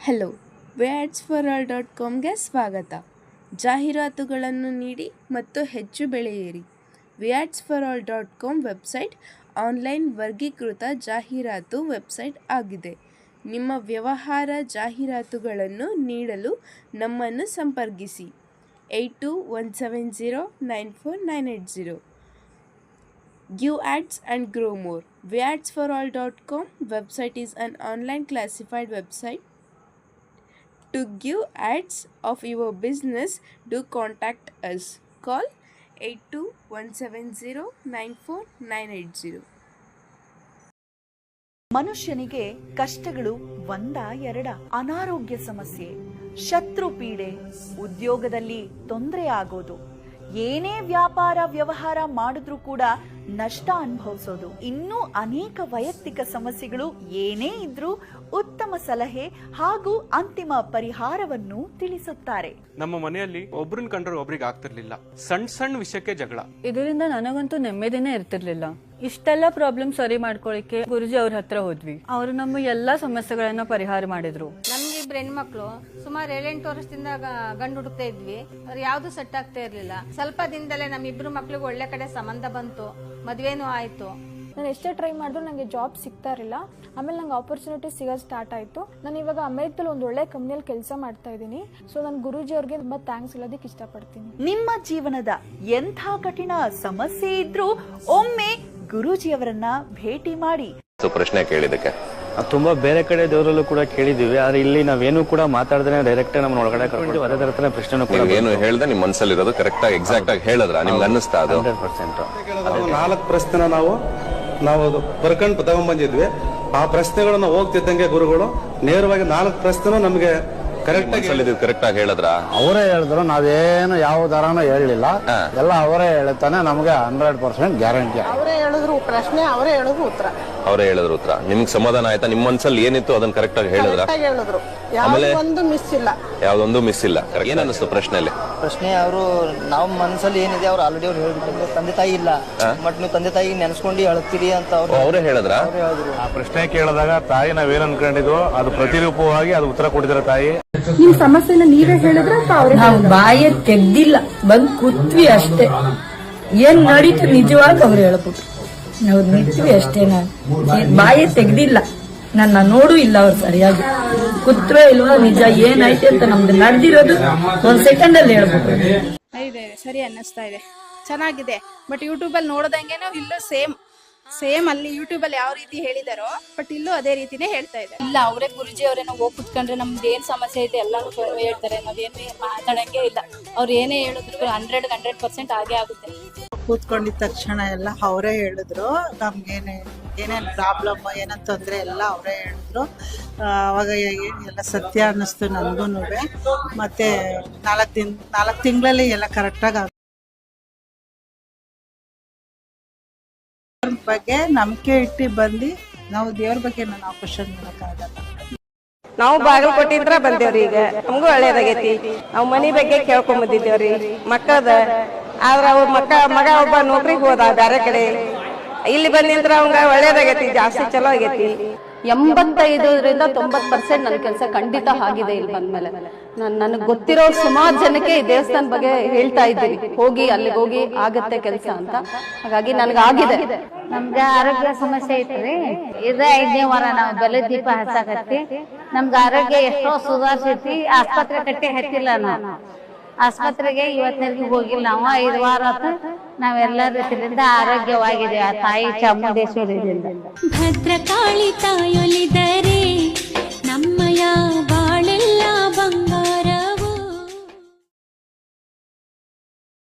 Hello, viadsforall.comಗೆ ಸ್ವಾಗತ. ಜಾಹೀರಾತುಗಳನ್ನು ನೀಡಿ ಮತ್ತು ಹೆಚ್ಚು ಬೆಳೆಯಿರಿ. viadsforall.com ವೆಬ್ಸೈಟ್ ಆನ್ಲೈನ್ ವರ್ಗೀಕೃತ ಜಾಹೀರಾತು ವೆಬ್ಸೈಟ್ ಆಗಿದೆ. ನಿಮ್ಮ ವ್ಯವಹಾರ ಜಾಹೀರಾತುಗಳನ್ನು ನೀಡಲು ನಮ್ಮನ್ನು ಸಂಪರ್ಕಿಸಿ 8217094980. Give ads and grow more. viadsforall.com website is an online classified website. To give ads of your business, do contact us. Call 8217094980. ಮನುಷ್ಯನಿಗೆ ಕಷ್ಟಗಳು ಒಂದ ಎರಡ, ಅನಾರೋಗ್ಯ ಸಮಸ್ಯೆ, ಶತ್ರು ಪೀಡೆ, ಉದ್ಯೋಗದಲ್ಲಿ ತೊಂದರೆ ಆಗೋದು, ಏನೇ ವ್ಯಾಪಾರ ವ್ಯವಹಾರ ಮಾಡಿದ್ರೂ ಕೂಡ ನಷ್ಟ ಅನುಭವಿಸೋದು, ಇನ್ನೂ ಅನೇಕ ವೈಯಕ್ತಿಕ ಸಮಸ್ಯೆಗಳು ಏನೇ ಇದ್ರೂ ಉತ್ತಮ ಸಲಹೆ ಹಾಗೂ ಅಂತಿಮ ಪರಿಹಾರವನ್ನು ತಿಳಿಸುತ್ತಾರೆ. ನಮ್ಮ ಮನೆಯಲ್ಲಿ ಒಬ್ರನ್ನ ಕಂಡ್ರೆ ಒಬ್ರಿಗೆ ಆಗ್ತಿರ್ಲಿಲ್ಲ. ಸಣ್ಣ ವಿಷಯಕ್ಕೆ ಜಗಳ. ಇದರಿಂದ ನನಗಂತೂ ನೆಮ್ಮದಿನೇ ಇರ್ತಿರ್ಲಿಲ್ಲ. ಇಷ್ಟೆಲ್ಲ ಪ್ರಾಬ್ಲಮ್ ಸರಿ ಮಾಡ್ಕೊಳಿಕ್ಕೆ ಗುರುಜಿ ಅವ್ರ ಹತ್ರ ಹೋದ್ವಿ. ಅವರು ನಮ್ಮ ಎಲ್ಲಾ ಸಮಸ್ಯೆಗಳನ್ನ ಪರಿಹಾರ ಮಾಡಿದ್ರು. ನಮ್ಗಿಬ್ರು ಹೆಣ್ಮಕ್ಳು ಸುಮಾರು 7-8 ವರ್ಷದಿಂದ ಗಂಡು ಹುಡುಕ್ತಾ ಇದ್ವಿ. ಅವ್ರು ಯಾವ್ದು ಸೆಟ್ ಆಗ್ತಾ ಇರ್ಲಿಲ್ಲ. ಸ್ವಲ್ಪ ದಿನದಲ್ಲೇ ನಮ್ಮಿಬ್ರು ಮಕ್ಳಿಗೆ ಒಳ್ಳೆ ಕಡೆ ಸಂಬಂಧ ಬಂತು, ಮದ್ವೆನೂ ಆಯ್ತು. ನಾನು ಎಷ್ಟೇ ಟ್ರೈ ಮಾಡಿದ್ರು ನನಗೆ ಜಾಬ್ ಸಿಗ್ತಾ ಇರಲಿಲ್ಲ. ಆಮೇಲೆ ನಂಗೆ ಆಪರ್ಚುನಿಟಿ ಸಿಗೋದು ಸ್ಟಾರ್ಟ್ ಆಯಿತು. ನಾನು ಇವಾಗ ಅಮೆರಿಕದಲ್ಲಿ ಒಂದು ಒಳ್ಳೆ ಕಂಪ್ನಿಯಲ್ಲಿ ಕೆಲಸ ಮಾಡ್ತಾ ಇದ್ದೀನಿ. ಸೊ ನಾನು ಗುರೂಜಿ ಅವ್ರಿಗೆ ತುಂಬ ಥ್ಯಾಂಕ್ಸ್ ಹೇಳೋದಕ್ಕೆ ಇಷ್ಟಪಡ್ತೀನಿ. ನಿಮ್ಮ ಜೀವನದ ಎಂಥ ಕಠಿಣ ಸಮಸ್ಯೆ ಇದ್ರೂ ಒಮ್ಮೆ ಗುರೂಜಿಯವರನ್ನ ಭೇಟಿ ಮಾಡಿ. ಪ್ರಶ್ನೆ ಕೇಳಿದಕ್ಕೆ ತುಂಬಾ ಬೇರೆ ಕಡೆ ದೇವರಲ್ಲೂ ಕೂಡ ಕೇಳಿದೀವಿ, ಆದ್ರೆ ಇಲ್ಲಿ ನಾವೇನು ಕೂಡ ಮಾತಾಡಿದ್ರೆ ಡೈರೆಕ್ಟ್ ನಮ್ಮ ಒಳಗಡೆ ಕರ್ಕೊಂಡು ಅದೇ ತರ ಪ್ರಶ್ನೆ ಏನು ಹೇಳ್ದೆ ನಿಮ್ ಮನಸ್ಸಲ್ಲಿ ಇರೋದು ಕರೆಕ್ಟ್ ಆಗಿ ಎಕ್ಸಾಕ್ಟ್ ಆಗಿ ಹೇಳಿದ್ರ ನಿಮ್ಗೆ ಅನ್ನಿಸ್ತಾ? ಅದು 100%. 4 ಪ್ರಶ್ನೆ ನಾವು ಬರ್ಕೊಂಡು ತಗೊಂಡ್ಬಂದಿದ್ವಿ. ಆ ಪ್ರಶ್ನೆಗಳನ್ನ ಹೋಗ್ತಿದ್ದಂಗೆ ಗುರುಗಳು ನೇರವಾಗಿ 4 ಪ್ರಶ್ನೆ ನಮ್ಗೆ ಕರೆಕ್ಟ್ ಆಗಿ ಹೇಳಿದ್ರ? ಅವರೇ ಹೇಳಿದ್ರು, ನಾವೇನು ಯಾವ ದರನೂ ಹೇಳಲಿಲ್ಲ, ಎಲ್ಲ ಅವರೇ ಹೇಳ್ತಾನೆ. ನಮ್ಗೆ 100% ಗ್ಯಾರಂಟಿ. ಅವರೇ ಹೇಳಿದ್ರು ಪ್ರಶ್ನೆ, ಅವರೇ ಹೇಳಿದ್ರು ಉತ್ತರ. ಅವರೇ ಹೇಳಿದ್ರು ಉತ್ತರ. ನಿಮ್ಗೆ ಸಮಾಧಾನ ಆಯ್ತಾ? ನಿಮ್ ಮನ್ಸಲ್ಲಿ ಏನಿತ್ತು ಅದನ್ನ ಕರೆಕ್ಟ್ ಆಗಿ ಹೇಳಿದ್ರ? ಯಾವ್ದೊಂದು ಮಿಸ್ ಇಲ್ಲ. ಯಾವ್ದೊಂದು ಮಿಸ್ ಇಲ್ಲ. ಏನ್ ಅನ್ನಿಸ್ತು ಪ್ರಶ್ನೆಯಲ್ಲಿ? ಪ್ರಶ್ನೆ ಅವರು ನಾವು ಮನಸ್ಸಲ್ಲಿ ಏನಿದೆ ಅವ್ರು ಆಲ್ರೆಡಿ ಅವ್ರು ಹೇಳ್ಬಿಟ್ಟು ತಂದೆ ತಾಯಿ ಇಲ್ಲ, ಬಟ್ ನೀವು ತಂದೆ ತಾಯಿ ನೆನ್ಸ್ಕೊಂಡು ಅಳ್ತೀರಿ ಅಂತ ಅವರೇ ಹೇಳಿದ್ರ? ಆ ಪ್ರಶ್ನೆ ಕೇಳಿದಾಗ ತಾಯಿ ನಾವೇನ್ ಅನ್ಕೊಂಡಿದ್ವು ಅದು ಪ್ರತಿರೂಪವಾಗಿ ಅದು ಉತ್ತರ ಕೊಟ್ಟಿದ್ರೆ ತಾಯಿ. ನಿಮ್ ಸಮಸ್ಯೆನ ನೀವೇ ಹೇಳಿದ್ರೆ ನಾವು ಬಾಯ ತೆಗ್ದಿಲ್ಲ, ಬಂದ್ ಕೂತ್ವಿ ಅಷ್ಟೇ. ಏನ್ ನಡೀತು ನಿಜವಾಗಿ ಅವ್ರು ಹೇಳ್ಬಿಟ್ರು, ನಾವು ನಿಂತ್ವಿ ಅಷ್ಟೇ. ನಾನು ಬಾಯ ತೆಗ್ದಿಲ್ಲ, ನನ್ನ ನೋಡು ಇಲ್ಲ ಅವ್ರು ಸರಿಯಾಗಿ. ಕೂತ್ರೋ ಇಲ್ವೋ ನಿಜ ಏನಾಯ್ತು ಅಂತ ನಮ್ದು ನಡೆದಿರೋದು 1 ಸೆಕೆಂಡ್ ಅಲ್ಲಿ ಹೇಳ್ಬಿಟ್ರು. ಇದೆ ಸರಿ ಅನ್ನಿಸ್ತಾ ಇದೆ, ಚೆನ್ನಾಗಿದೆ. ಬಟ್ ಯೂಟ್ಯೂಬಲ್ಲಿ ನೋಡ್ದಂಗೆನೋ ಇಲ್ಲೂ ಸೇಮ್ ಅಲ್ಲಿ ಯೂಟ್ಯೂಬ್ ಅಲ್ಲಿ ಯಾವ ರೀತಿ ಹೇಳಿದಾರೋ ಬಟ್ ಇಲ್ಲೂ ಅದೇ ರೀತಿನೇ ಹೇಳ್ತಾ ಇದೆ. ಇಲ್ಲ, ಅವರೇ ಗುರುಜಿ ಅವರೇನೋ ಹೋಗಿ ಕುತ್ಕೊಂಡ್ರೆ ನಮ್ದು ಏನ್ ಸಮಸ್ಯೆ ಇದೆ ಎಲ್ಲಾನು ಹೇಳ್ತಾರೆ. ನಾವೇನು ಮಾತಾಡಂಗೆ ಇಲ್ಲ. ಅವ್ರು ಏನೇ ಹೇಳಿದ್ರು 100% ಆಗೇ ಆಗುತ್ತೆ. ಕೂತ್ಕೊಂಡಿದ ತಕ್ಷಣ ಎಲ್ಲ ಅವರೇ ಹೇಳಿದ್ರು. ನಮ್ಗೇನೆ ಏನೇನ್ ಪ್ರಾಬ್ಲಮ್ ಏನೇನ್ ತೊಂದ್ರೆ ಎಲ್ಲ ಅವರೇ ಹೇಳಿದ್ರು. ಅವಾಗ ಎಲ್ಲ ಸತ್ಯ ಅನ್ನಿಸ್ತು ನನ್ಗೂನು. ಮತ್ತೆ 4 ತಿಂಗಳಲ್ಲಿ ಎಲ್ಲ ಕರೆಕ್ಟಾಗಿ ಬಗ್ಗೆ ನಂಬಿಕೆ ಇಟ್ಟು ಬಂದು ನಾವು ದೇವ್ರ ಬಗ್ಗೆ ನಾವು ಕ್ವಶನ್ ಮಾಡಕ್ಕಾಗಲ್ಲ. ನಾವು ಬಾಗಲಕೋಟೆಯಿಂದ ಬಂದೇವ್ರಿ. ಈಗ ನಮಗೂ ಒಳ್ಳೇದಾಗೈತಿ. ನಾವು ಮನಿ ಬಗ್ಗೆ ಕೇಳ್ಕೊಂಡ್ ಬಂದಿದ್ದೇವ್ರಿ ಮಕ್ಕಳದ. ಆದ್ರ ಅವ್ರ ಮಗ ಒಬ್ಬ ನೌಕರಿಗೆ ಹೋದ ಬೇರೆ ಕಡೆ. ಇಲ್ಲಿ ಬಂದಿಂದ್ರ ಅವಂಗ ಒಳ್ಳೇದಾಗೈತಿ, ಜಾಸ್ತಿ ಚಲೋ ಆಗೈತಿ. 85-90% ನನ್ನ ಕೆಲಸ ಖಂಡಿತ ಆಗಿದೆ. ಇಲ್ಲಿ ಬಂದ್ಮೇಲೆ ನನಗೆ ಗೊತ್ತಿರೋ ಸುಮಾರು ಜನಕ್ಕೆ ಈ ದೇವಸ್ಥಾನ ಬಗ್ಗೆ ಹೇಳ್ತಾ ಇದ್ದೀವಿ, ಅಲ್ಲಿಗೆ ಹೋಗಿ ಆಗತ್ತೆ ಕೆಲಸ ಅಂತ. ಹಾಗಾಗಿ ನನಗಾಗಿದೆ. ನಮ್ಗೆ ಆರೋಗ್ಯ ಸಮಸ್ಯೆ ಐತ್ರಿ. ಇದೇ 5ನೇ ವಾರ ನಾವು ಬೆಲೆ ದೀಪ ಹಚ್ಚಾಕತ್ತಿ. ನಮ್ಗೆ ಆರೋಗ್ಯ ಎಷ್ಟೋ ಸುಧಾರಿಸೈತಿ. ಆಸ್ಪತ್ರೆ ಕಟ್ಟಿ ಹತ್ತಿಲ್ಲ ನಾವು. ಆಸ್ಪತ್ರೆಗೆ ಇವತ್ತಿನವರೆಗೆ ಹೋಗಿಲ್ಲ ನಾವು. 5 ವಾರ ಆಯ್ತು. ನಾವೆಲ್ಲ ರೀತಿಯಿಂದ ಆರೋಗ್ಯವಾಗಿದೆ ಆ ತಾಯಿ ಚಾಮುಂಡೇಶ್ವರಿಯಿಂದ. ಭದ್ರಕಾಳಿ ತಾಯೊಲಿದರೆ ನಮ್ಮಯ